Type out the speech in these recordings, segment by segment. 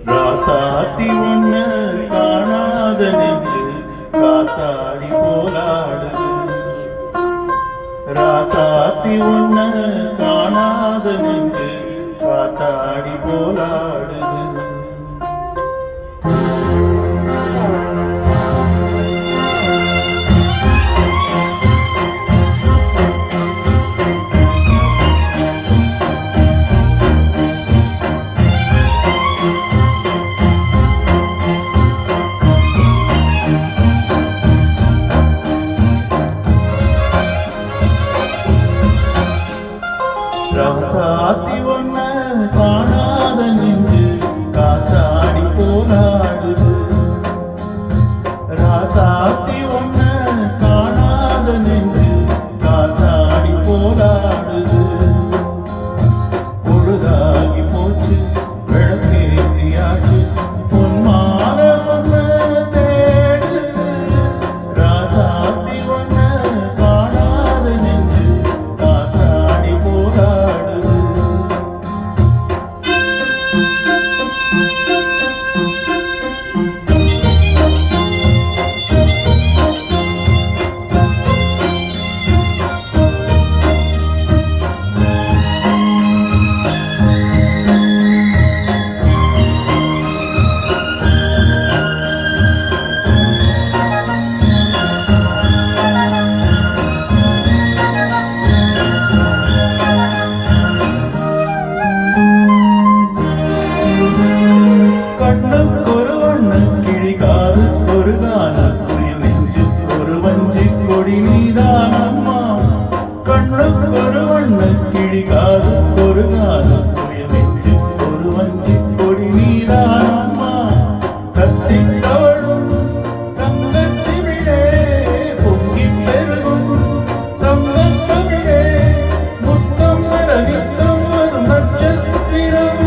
ராசாத்தி ஒன்ன காணாத நெஞ்சு காத்தாடி போலாடுது. ராசாத்தி ஒன்ன காணாத நெஞ்சு காத்தாடி போலாடுது. ராசாத்தி ஒன்ன காணாத நெஞ்சு காத்தாடி போலாடுது. ராசாத்தி ஒன்ன காணாத நெஞ்சு காத்தாடி போலாடுது. பொழுதாகி போச்சு விளக்கேத்தியாச்சு பொன்மான ஒன்ன தேடுது. ராசாத்தி ஒன்ன காணாத நெஞ்சு காத்தாடி போலாடுது. கண்ணுக்கொரு வண்ணக் கிளி காதுக்கொரு கானக் குயில் நெஞ்சுக்கொரு வஞ்சிக் கொடி நீதானம்மா. கண்ணுக்கொரு வண்ணக் கிளி காதுக்கொரு கானக் குயில் நெஞ்சுக்கொரு வஞ்சிக் கொடி நீதானம்மா. கத்தித் தவழும் தங்கத் திமிழே பொங்கிப் பெருகும் சங்கத் தமிழே முத்தம் வர நித்தம் வரும் நட்சத்திரம்.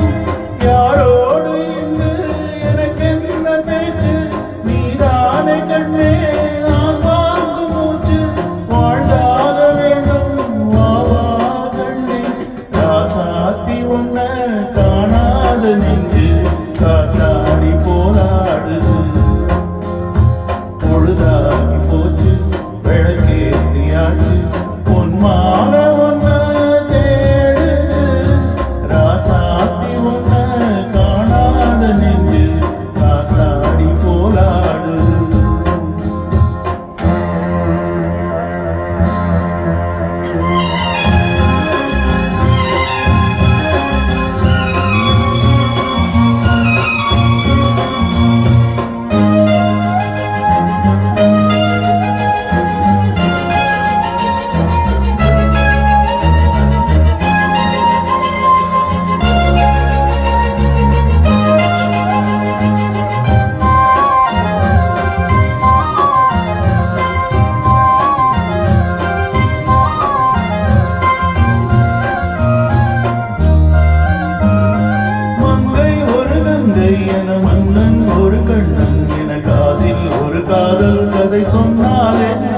யாரோடு இன்று எனக்கென்ன பேச்சு நீதானே கண்ணே நான் வாங்கும் மூச்சு. வாழ்ந்தாக வேண்டும் வாவா கண்ணே. ராசாத்தி ஒன்ன காணாத நெஞ்சு காத்தாடி போலாடுது. பொழுதாகி போச்சு விளக்கேத்தியாச்சு பொன்மான ஒன்ன தேடுது. ராசாத்தி ஒன்ன காணாத நெஞ்சு காத்தாடி போலாடுது. மங்கை ஒரு கங்கை என மன்னன் ஒரு கண்ணன் என காதில் ஒரு காதல் கதை சொன்னால் என்ன.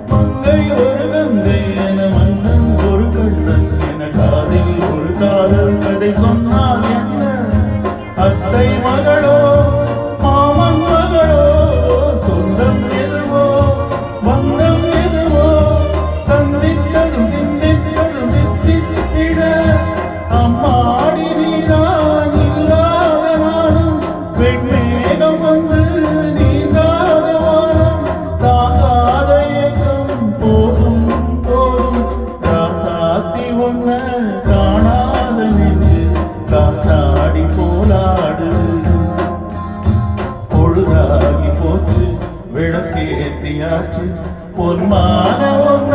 மங்கை ஒரு கங்கை என மன்னன் ஒரு கண்ணன் என காதில் ஒரு காதல் கதை சொன்னால் என்ன. அத்தை மகளோ மாமன் மகளோ சொந்தம் எதுவோ பந்தம் எதுவோ சந்தித்ததும் சிந்தித்ததும் சித்தித்திட. அம்மாடி நீதான் இல்லாத நானும் வெண்மேகம் வந்து நீங்காத வானம் தாங்காத ஏக்கம் போதும் போதும். ராசாத்தி ஒன்ன காணாத நெஞ்சு காத்தாடி போலாடுது. பொழுதாகி போச்சு விளக்கேத்தியாச்சு பொன்மான ஒன்ன